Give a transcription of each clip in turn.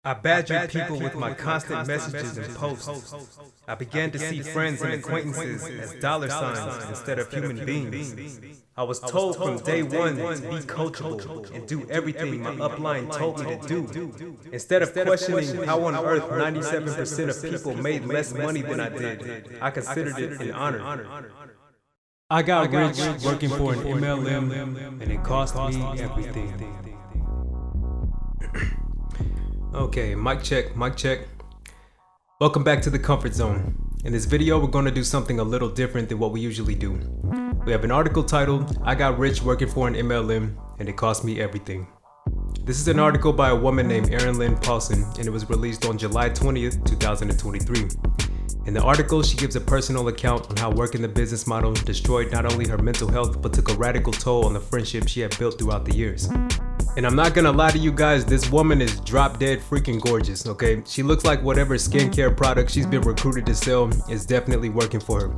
I badgered people with my constant messages and posts. I began to see friends and acquaintances as dollar signs instead of human beings. I was told from day one to be coachable and do everything my upline told me to do. Instead of questioning how on earth 97% of people made less money than I did, I considered it an honor. I got rich working for an MLM, and it cost me everything. Okay, mic check, mic check. Welcome back to the comfort zone. In this video, we're going to do something a little different than what we usually do. We have an article titled, I got rich working for an MLM, and it cost me everything. This is an article by a woman named Erin Lynn Paulson, and it was released on July 20th, 2023. In the article, she gives a personal account on how working the business model destroyed not only her mental health, but took a radical toll on the friendship she had built throughout the years. And I'm not gonna lie to you guys, this woman is drop dead freaking gorgeous, okay? She looks like whatever skincare product she's been recruited to sell is definitely working for her.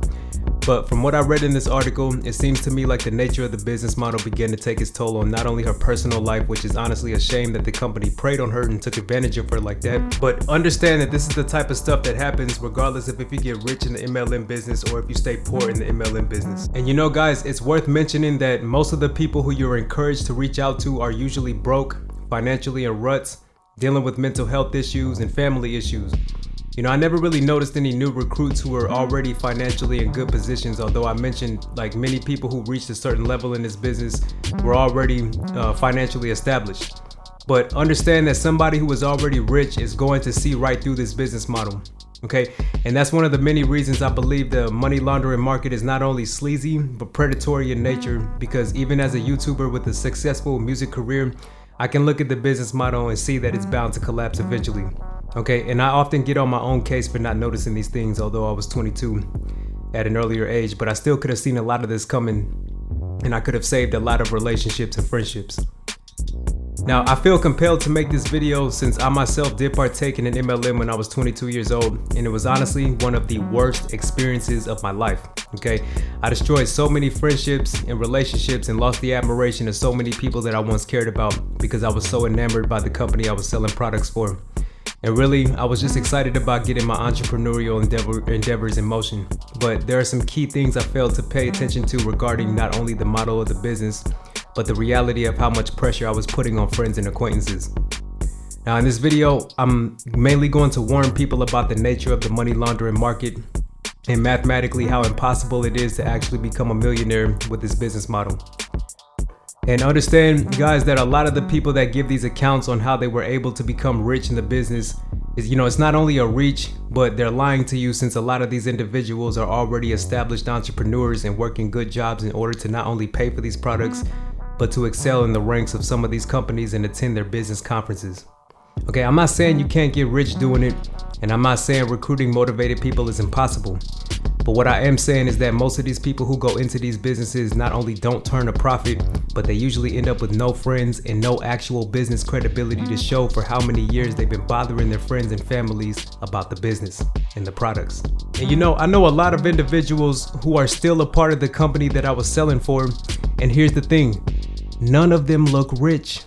But from what I read in this article, it seems to me like the nature of the business model began to take its toll on not only her personal life, which is honestly a shame that the company preyed on her and took advantage of her like that, but understand that this is the type of stuff that happens regardless of if you get rich in the MLM business or if you stay poor in the MLM business. And you know guys, it's worth mentioning that most of the people who you're encouraged to reach out to are usually broke, financially in ruts, dealing with mental health issues and family issues. You know, I never really noticed any new recruits who were already financially in good positions, although I mentioned like many people who reached a certain level in this business were already financially established. But understand that somebody who is already rich is going to see right through this business model. Okay, and that's one of the many reasons I believe the money laundering market is not only sleazy, but predatory in nature, because even as a YouTuber with a successful music career, I can look at the business model and see that it's bound to collapse eventually. Okay, and I often get on my own case for not noticing these things, although I was 22 at an earlier age, but I still could have seen a lot of this coming, and I could have saved a lot of relationships and friendships. Now, I feel compelled to make this video since I myself did partake in an MLM when I was 22 years old, and it was honestly one of the worst experiences of my life, okay? I destroyed so many friendships and relationships and lost the admiration of so many people that I once cared about because I was so enamored by the company I was selling products for. And really, I was just excited about getting my entrepreneurial endeavors in motion. But there are some key things I failed to pay attention to regarding not only the model of the business, but the reality of how much pressure I was putting on friends and acquaintances. Now in this video, I'm mainly going to warn people about the nature of the money laundering market and mathematically how impossible it is to actually become a millionaire with this business model. And understand, guys, that a lot of the people that give these accounts on how they were able to become rich in the business is, it's not only a reach, but they're lying to you, since a lot of these individuals are already established entrepreneurs and working good jobs in order to not only pay for these products, but to excel in the ranks of some of these companies and attend their business conferences. Okay, I'm not saying you can't get rich doing it, and I'm not saying recruiting motivated people is impossible. But what I am saying is that most of these people who go into these businesses not only don't turn a profit, but they usually end up with no friends and no actual business credibility to show for how many years they've been bothering their friends and families about the business and the products. And I know a lot of individuals who are still a part of the company that I was selling for, and here's the thing, none of them look rich.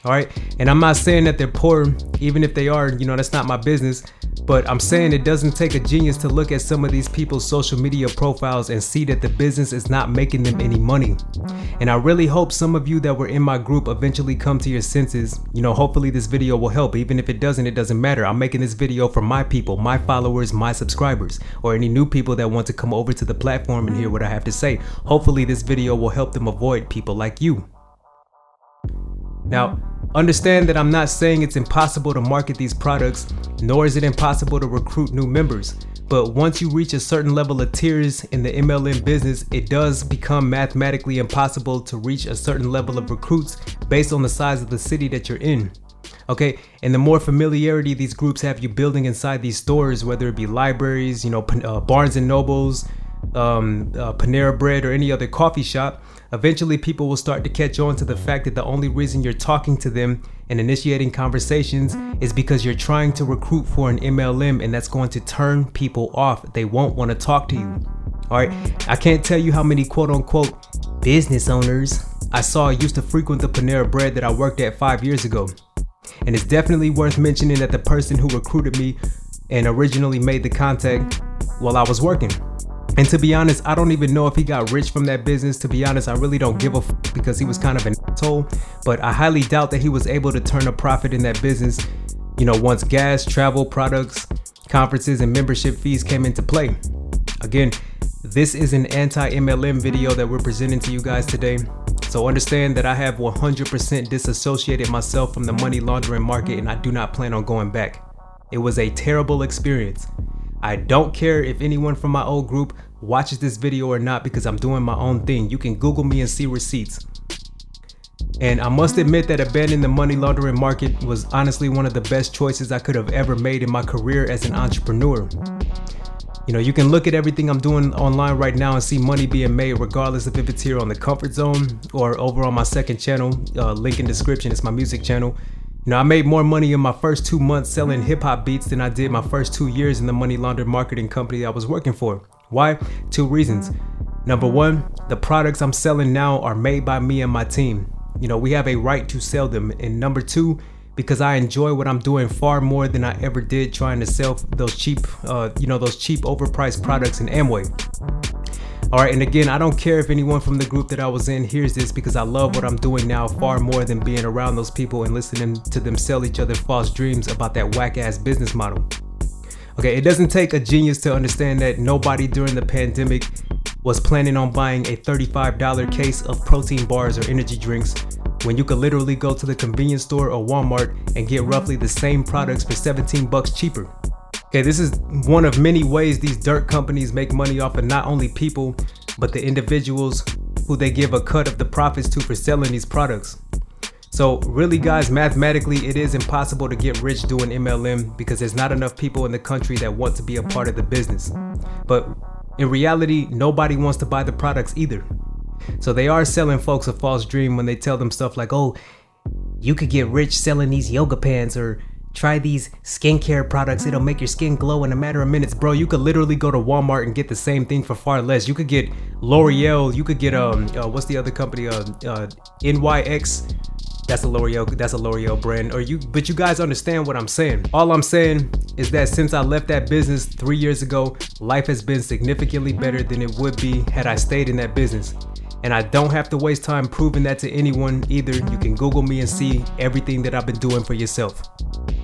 All right, and I'm not saying that they're poor, even if they are, that's not my business. But I'm saying it doesn't take a genius to look at some of these people's social media profiles and see that the business is not making them any money. And I really hope some of you that were in my group eventually come to your senses. Hopefully this video will help. Even if it doesn't matter. I'm making this video for my people, my followers, my subscribers, or any new people that want to come over to the platform and hear what I have to say. Hopefully this video will help them avoid people like you. Now, understand that I'm not saying it's impossible to market these products, nor is it impossible to recruit new members. But once you reach a certain level of tiers in the MLM business, it does become mathematically impossible to reach a certain level of recruits based on the size of the city that you're in. Okay, and the more familiarity these groups have you building inside these stores, whether it be libraries, Barnes and Nobles, Panera Bread, or any other coffee shop, eventually people will start to catch on to the fact that the only reason you're talking to them and initiating conversations is because you're trying to recruit for an MLM, and that's going to turn people off. They won't want to talk to you. All right, I can't tell you how many quote unquote business owners I saw used to frequent the Panera Bread that I worked at 5 years ago. And it's definitely worth mentioning that the person who recruited me and originally made the contact while I was working. And to be honest, I don't even know if he got rich from that business. To be honest, I really don't give a because he was kind of an asshole, but I highly doubt that he was able to turn a profit in that business, once gas, travel, products, conferences, and membership fees came into play. Again, this is an anti-MLM video that we're presenting to you guys today. So understand that I have 100% disassociated myself from the money laundering market, and I do not plan on going back. It was a terrible experience. I don't care if anyone from my old group watches this video or not because I'm doing my own thing. You can Google me and see receipts. And I must admit that abandoning the money laundering market was honestly one of the best choices I could have ever made in my career as an entrepreneur. You can look at everything I'm doing online right now and see money being made regardless of if it's here on the Comfort Zone or over on my second channel, link in description, it's my music channel. I made more money in my first 2 months selling hip hop beats than I did my first 2 years in the money laundering marketing company I was working for. Why? 2 reasons. Number 1, the products I'm selling now are made by me and my team. We have a right to sell them. And number 2, because I enjoy what I'm doing far more than I ever did trying to sell those cheap, those cheap overpriced products in Amway. All right, and again, I don't care if anyone from the group that I was in hears this because I love what I'm doing now far more than being around those people and listening to them sell each other false dreams about that whack-ass business model. Okay, it doesn't take a genius to understand that nobody during the pandemic was planning on buying a $35 case of protein bars or energy drinks when you could literally go to the convenience store or Walmart and get roughly the same products for $17 cheaper. Okay, this is one of many ways these dirt companies make money off of not only people, but the individuals who they give a cut of the profits to for selling these products. So really guys, mathematically, it is impossible to get rich doing MLM because there's not enough people in the country that want to be a part of the business. But in reality, nobody wants to buy the products either. So they are selling folks a false dream when they tell them stuff like, oh, you could get rich selling these yoga pants, or try these skincare products, it'll make your skin glow in a matter of minutes. Bro, you could literally go to Walmart and get the same thing for far less. You could get L'Oreal, you could get what's the other company, NYX. That's a L'Oreal brand. But you guys understand what I'm saying. All I'm saying is that since I left that business 3 years ago, life has been significantly better than it would be had I stayed in that business. And I don't have to waste time proving that to anyone either. You can Google me and see everything that I've been doing for yourself.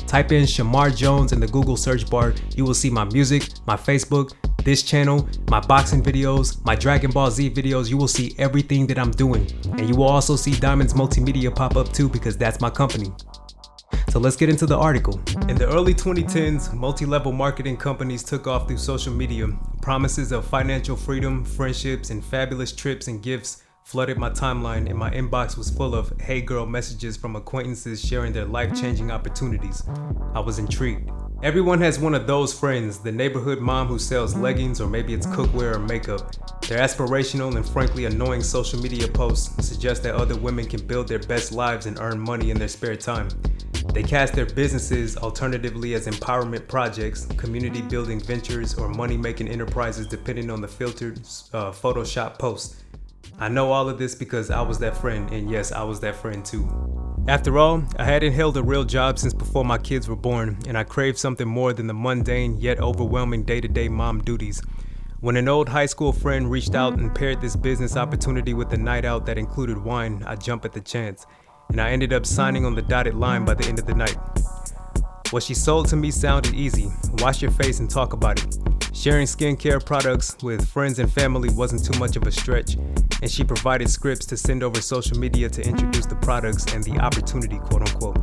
Type in Shamar Jones in the Google search bar. You will see my music, my Facebook, this channel, my boxing videos, my Dragon Ball Z videos. You will see everything that I'm doing. And you will also see Diamonds Multimedia pop up too, because that's my company. So let's get into the article. In the early 2010s, multi-level marketing companies took off through social media. Promises of financial freedom, friendships, and fabulous trips and gifts flooded my timeline, and my inbox was full of hey girl messages from acquaintances sharing their life-changing opportunities. I was intrigued. Everyone has one of those friends, the neighborhood mom who sells leggings, or maybe it's cookware or makeup. Their aspirational and frankly annoying social media posts suggest that other women can build their best lives and earn money in their spare time. They cast their businesses alternatively as empowerment projects, community building ventures, or money-making enterprises depending on the filtered Photoshop posts. I know all of this because I was that friend, and yes, I was that friend too. After all, I hadn't held a real job since before my kids were born, and I craved something more than the mundane yet overwhelming day-to-day mom duties. When an old high school friend reached out and paired this business opportunity with a night out that included wine, I jumped at the chance, and I ended up signing on the dotted line by the end of the night. What she sold to me sounded easy. Wash your face and talk about it. Sharing skincare products with friends and family wasn't too much of a stretch, and she provided scripts to send over social media to introduce the products and the opportunity, quote unquote.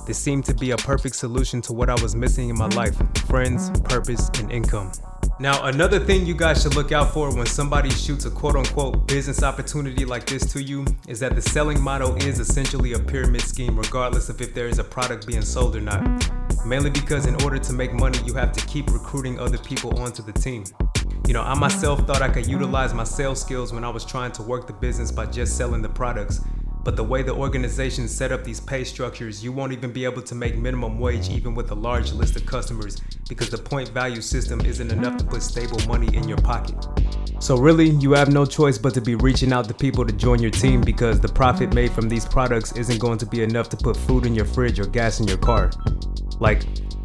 This seemed to be a perfect solution to what I was missing in my life: friends, purpose, and income. Now, another thing you guys should look out for when somebody shoots a quote-unquote business opportunity like this to you is that the selling model is essentially a pyramid scheme regardless of if there is a product being sold or not. Mainly because in order to make money, you have to keep recruiting other people onto the team. I myself thought I could utilize my sales skills when I was trying to work the business by just selling the products. But the way the organization set up these pay structures, you won't even be able to make minimum wage even with a large list of customers because the point value system isn't enough to put stable money in your pocket. So really, you have no choice but to be reaching out to people to join your team, because the profit made from these products isn't going to be enough to put food in your fridge or gas in your car. Like,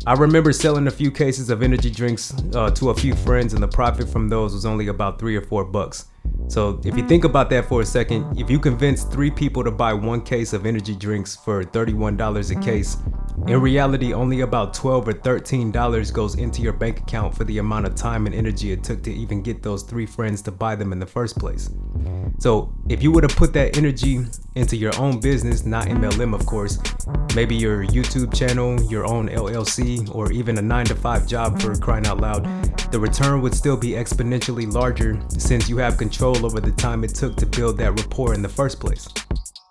I remember selling a few cases of energy drinks to a few friends, and the profit from those was only about $3 or $4. So if you think about that for a second, if you convince 3 people to buy 1 case of energy drinks for $31 a case, in reality only about $12 or $13 goes into your bank account for the amount of time and energy it took to even get those 3 friends to buy them in the first place. So if you would have put that energy into your own business, not MLM of course, maybe your YouTube channel, your own LLC, or even a 9-to-5 job, for crying out loud, the return would still be exponentially larger, since you have control over the time it took to build that rapport in the first place.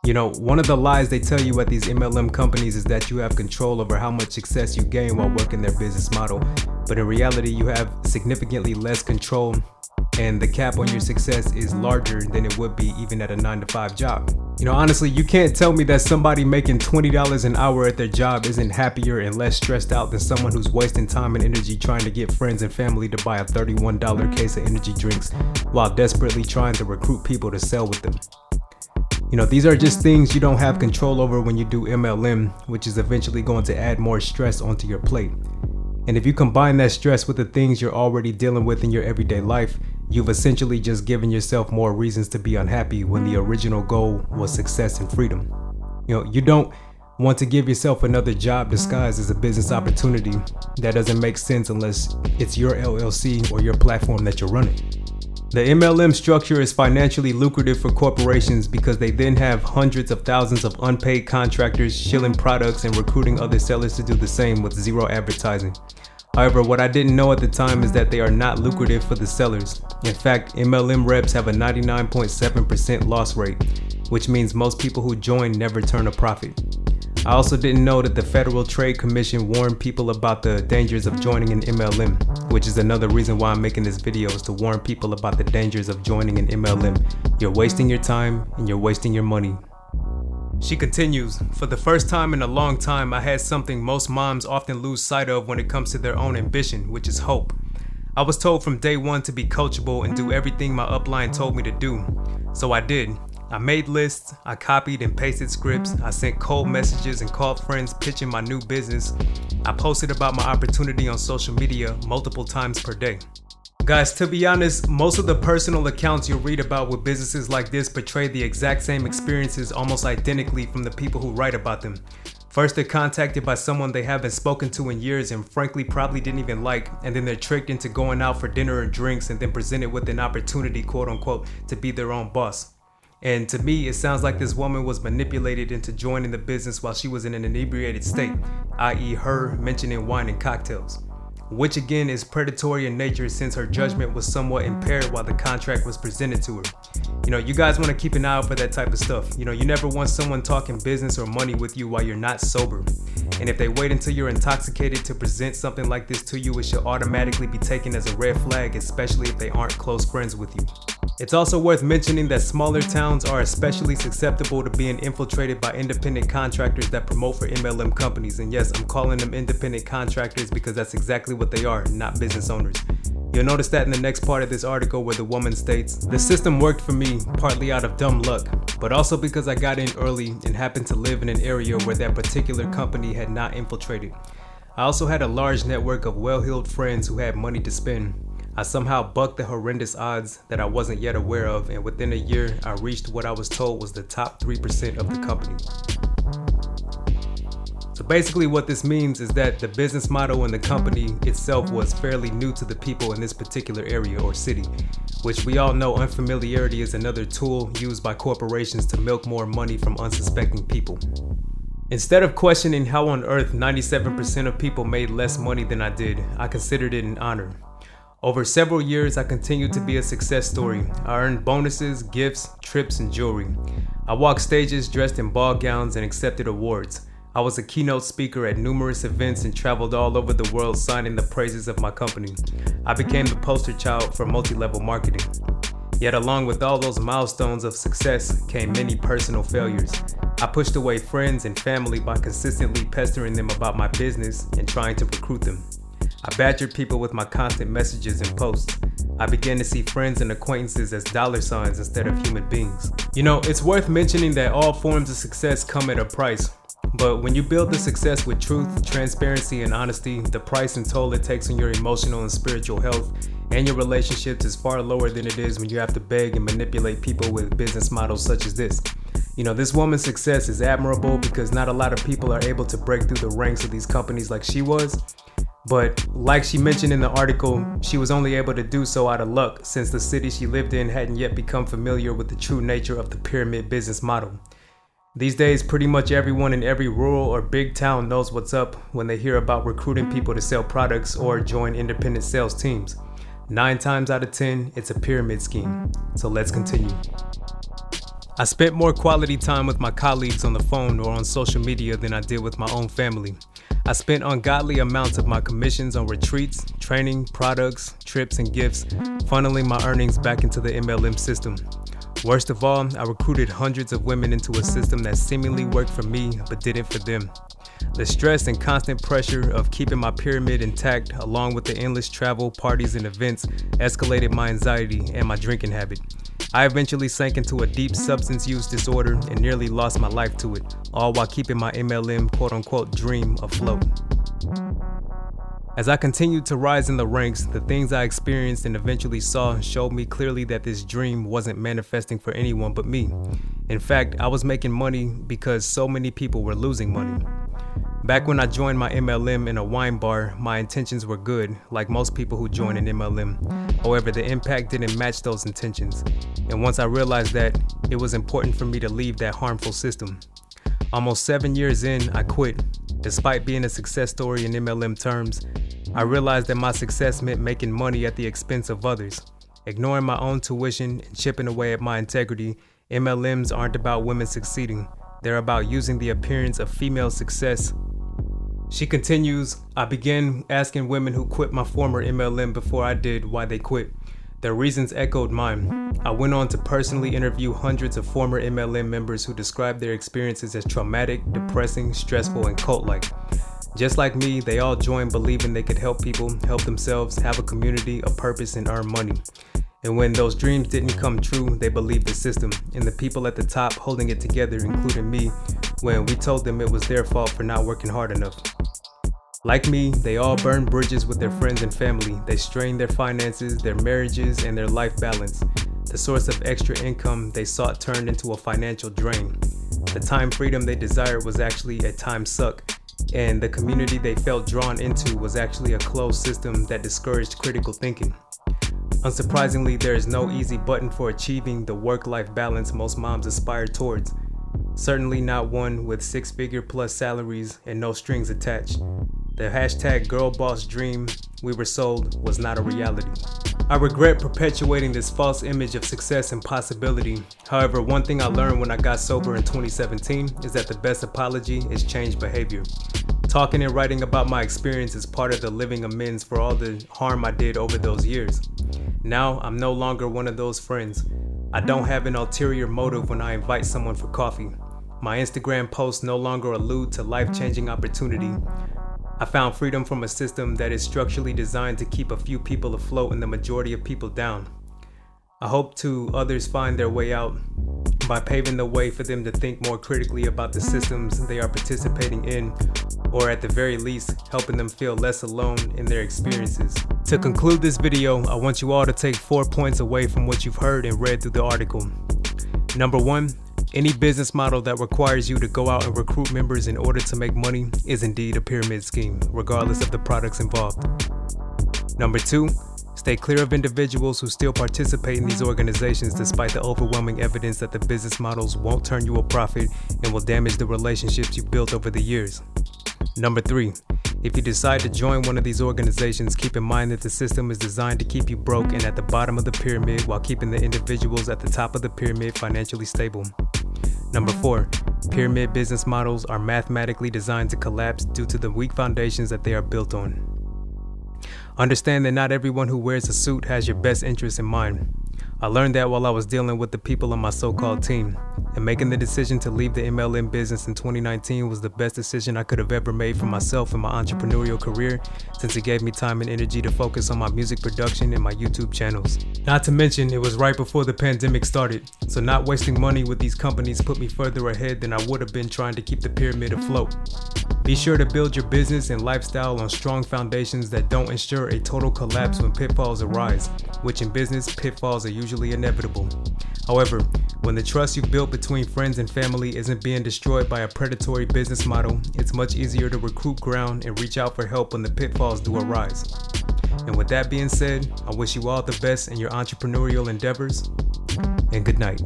You know, one of the lies they tell you at these MLM companies is that you have control over how much success you gain while working their business model. But in reality, you have significantly less control, and the cap on your success is larger than it would be even at a 9-to-5 job. You know, honestly, you can't tell me that somebody making $20 an hour at their job isn't happier and less stressed out than someone who's wasting time and energy trying to get friends and family to buy a $31 case of energy drinks while desperately trying to recruit people to sell with them. You know, these are just things you don't have control over when you do MLM, which is eventually going to add more stress onto your plate. And if you combine that stress with the things you're already dealing with in your everyday life, you've essentially just given yourself more reasons to be unhappy when the original goal was success and freedom. You know, you don't want to give yourself another job disguised as a business opportunity. That doesn't make sense unless it's your LLC or your platform that you're running. The MLM structure is financially lucrative for corporations because they then have hundreds of thousands of unpaid contractors shilling products and recruiting other sellers to do the same with zero advertising. However, what I didn't know at the time is that they are not lucrative for the sellers. In fact, MLM reps have a 99.7% loss rate, which means most people who join never turn a profit. I also didn't know that the Federal Trade Commission warned people about the dangers of joining an MLM, which is another reason why I'm making this video, is to warn people about the dangers of joining an MLM. You're wasting your time and you're wasting your money. She continues, "For the first time in a long time, I had something most moms often lose sight of when it comes to their own ambition, which is hope. I was told from day one to be coachable and do everything my upline told me to do. So I did. I made lists, I copied and pasted scripts, I sent cold messages and called friends pitching my new business. I posted about my opportunity on social media multiple times per day." Guys, to be honest, most of the personal accounts you'll read about with businesses like this portray the exact same experiences almost identically from the people who write about them. First, they're contacted by someone they haven't spoken to in years and frankly probably didn't even like, and then they're tricked into going out for dinner and drinks and then presented with an opportunity, quote unquote, to be their own boss. And to me, it sounds like this woman was manipulated into joining the business while she was in an inebriated state, i.e. her mentioning wine and cocktails. Which again is predatory in nature since her judgment was somewhat impaired while the contract was presented to her. You know, you guys want to keep an eye out for that type of stuff. You know, you never want someone talking business or money with you while you're not sober. And if they wait until you're intoxicated to present something like this to you, it should automatically be taken as a red flag, especially if they aren't close friends with you. It's also worth mentioning that smaller towns are especially susceptible to being infiltrated by independent contractors that promote for MLM companies. And yes, I'm calling them independent contractors because that's exactly what they are, not business owners. You'll notice that in the next part of this article where the woman states, "The system worked for me partly out of dumb luck, but also because I got in early and happened to live in an area where that particular company had not infiltrated. I also had a large network of well-heeled friends who had money to spend. I somehow bucked the horrendous odds that I wasn't yet aware of, and within a year, I reached what I was told was the top 3% of the company." So basically what this means is that the business model and the company itself was fairly new to the people in this particular area or city, which we all know unfamiliarity is another tool used by corporations to milk more money from unsuspecting people. Instead of questioning how on earth 97% of people made less money than I did, I considered it an honor. Over several years, I continued to be a success story. I earned bonuses, gifts, trips, and jewelry. I walked stages dressed in ball gowns and accepted awards. I was a keynote speaker at numerous events and traveled all over the world signing the praises of my company. I became the poster child for multi-level marketing. Yet along with all those milestones of success came many personal failures. I pushed away friends and family by consistently pestering them about my business and trying to recruit them. I badgered people with my constant messages and posts. I began to see friends and acquaintances as dollar signs instead of human beings. You know, it's worth mentioning that all forms of success come at a price. But when you build the success with truth, transparency, and honesty, the price and toll it takes on your emotional and spiritual health and your relationships is far lower than it is when you have to beg and manipulate people with business models such as this. You know, this woman's success is admirable because not a lot of people are able to break through the ranks of these companies like she was. But like she mentioned in the article, she was only able to do so out of luck since the city she lived in hadn't yet become familiar with the true nature of the pyramid business model. These days, pretty much everyone in every rural or big town knows what's up when they hear about recruiting people to sell products or join independent sales teams. 9 times out of 10, it's a pyramid scheme. So let's continue. I spent more quality time with my colleagues on the phone or on social media than I did with my own family. I spent ungodly amounts of my commissions on retreats, training, products, trips, and gifts, funneling my earnings back into the MLM system. Worst of all, I recruited hundreds of women into a system that seemingly worked for me but didn't for them. The stress and constant pressure of keeping my pyramid intact, along with the endless travel, parties, and events, escalated my anxiety and my drinking habit. I eventually sank into a deep substance use disorder and nearly lost my life to it, all while keeping my MLM quote-unquote dream afloat. As I continued to rise in the ranks, the things I experienced and eventually saw showed me clearly that this dream wasn't manifesting for anyone but me. In fact, I was making money because so many people were losing money. Back when I joined my MLM in a wine bar, my intentions were good, like most people who join an MLM. However, the impact didn't match those intentions. And once I realized that, it was important for me to leave that harmful system. Almost 7 years in, I quit. Despite being a success story in MLM terms, I realized that my success meant making money at the expense of others. Ignoring my own tuition and chipping away at my integrity, MLMs aren't about women succeeding. They're about using the appearance of female success. She continues, I began asking women who quit my former MLM before I did why they quit. Their reasons echoed mine. I went on to personally interview hundreds of former MLM members who described their experiences as traumatic, depressing, stressful, and cult-like. Just like me, they all joined believing they could help people, help themselves, have a community, a purpose, and earn money. And when those dreams didn't come true, they believed the system and the people at the top holding it together, including me, when we told them it was their fault for not working hard enough. Like me, they all burned bridges with their friends and family. They strained their finances, their marriages, and their life balance. The source of extra income they sought turned into a financial drain. The time freedom they desired was actually a time suck, and the community they felt drawn into was actually a closed system that discouraged critical thinking. Unsurprisingly, there is no easy button for achieving the work-life balance most moms aspire towards. Certainly not one with 6-figure plus salaries and no strings attached. The hashtag girl boss dream we were sold was not a reality. I regret perpetuating this false image of success and possibility. However, one thing I learned when I got sober in 2017 is that the best apology is changed behavior. Talking and writing about my experience is part of the living amends for all the harm I did over those years. Now, I'm no longer one of those friends. I don't have an ulterior motive when I invite someone for coffee. My Instagram posts no longer allude to life-changing opportunity. I found freedom from a system that is structurally designed to keep a few people afloat and the majority of people down. I hope others find their way out by paving the way for them to think more critically about the systems they are participating in, or at the very least, helping them feel less alone in their experiences. To conclude this video, I want you all to take 4 points away from what you've heard and read through the article. Number 1, any business model that requires you to go out and recruit members in order to make money is indeed a pyramid scheme, regardless of the products involved. Number 2, stay clear of individuals who still participate in these organizations despite the overwhelming evidence that the business models won't turn you a profit and will damage the relationships you've built over the years. Number 3, if you decide to join one of these organizations, keep in mind that the system is designed to keep you broke and at the bottom of the pyramid while keeping the individuals at the top of the pyramid financially stable. Number 4, pyramid business models are mathematically designed to collapse due to the weak foundations that they are built on. Understand that not everyone who wears a suit has your best interests in mind. I learned that while I was dealing with the people on my so-called team, and making the decision to leave the MLM business in 2019 was the best decision I could have ever made for myself in my entrepreneurial career, since it gave me time and energy to focus on my music production and my YouTube channels. Not to mention, it was right before the pandemic started, so not wasting money with these companies put me further ahead than I would have been trying to keep the pyramid afloat. Be sure to build your business and lifestyle on strong foundations that don't ensure a total collapse when pitfalls arise, which in business, pitfalls are usually inevitable. However, when the trust you've built between friends and family isn't being destroyed by a predatory business model, it's much easier to recoup ground and reach out for help when the pitfalls do arise. And with that being said, I wish you all the best in your entrepreneurial endeavors, and good night.